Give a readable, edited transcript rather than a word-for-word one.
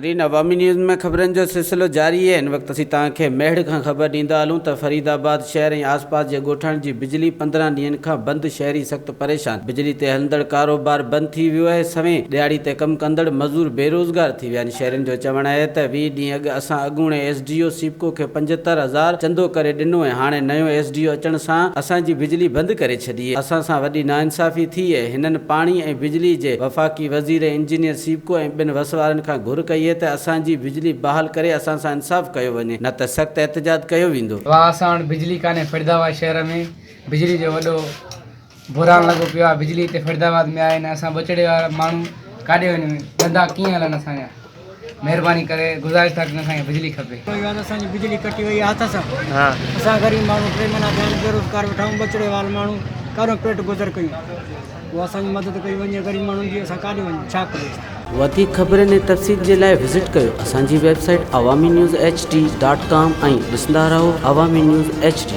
नाज़रीन, अवामी न्यूज़ में ख़बरनि जो सिलसिलो जारी है। इन वक्त असीं तव्हांखे मेड़ खां ख़बर ॾींदा हलूं त फरीदाबाद शहर ऐं आसपास जे ॻोठनि जी बिजली 15 ॾींहंनि खां बंदि। शहरी सख़्तु परेशान। बिजली ते हलंदड़ कारोबार बंदि थी वियो आहे। सवें दिहाड़ी ते कमु कंदड़ मज़दूर बेरोज़गार थी विया आहिनि। शहरनि जो चवणु आहे त 20 ॾींहं अॻु असां अॻूणे SDO सिपको खे 75,000 चंदो करे ॾिनो ऐं हाणे नयो SDO अचण सां असांजी बिजली बंदि करे छॾी आहे। असां सां वॾी नाइंसाफ़ी थी आहे। हिननि पाणी ऐं बिजली जे वफ़ाक़ी वज़ीर इंजीनियर सिपको ऐं ॿिनि वसवारनि खां घुर कई है त असांजी बिजली बहाल करे असां सां इंसाफ़ कयो वञे, न त सख़्तु एहतजाज कयो वेंदो। असां वटि बिजली कान्हे। फरीदाबाद शहर में बिजली जो वॾो बुरान लॻो पियो आहे। बिजली हिते फरीदाबाद में आहे न। असां ॿचड़े वारा माण्हू काॾे वञूं, धंधा कीअं हलनि असांजा? महिरबानी करे गुज़ारिश था कयूं, असांखे बिजली खपे। असांजी बिजली कटी वई आहे हथ सां। असां ग़रीब माण्हू 3 महीना थिया आहिनि बेरोज़गार वेठा आहियूं। ॿचड़े वारा माण्हू काॾो पेट गुज़र कयूं, उहा असांजी मदद कई वञे। ग़रीब माण्हुनि जी असां काॾे वञूं, छा कयूं? वधीक ख़बरनि ऐं तफ़सील जे लाइ विज़िट कयो असांजी वेबसाइट awamiNewsHD.com ऐं ॾिसंदा रहो अवामी न्यूज़ HD।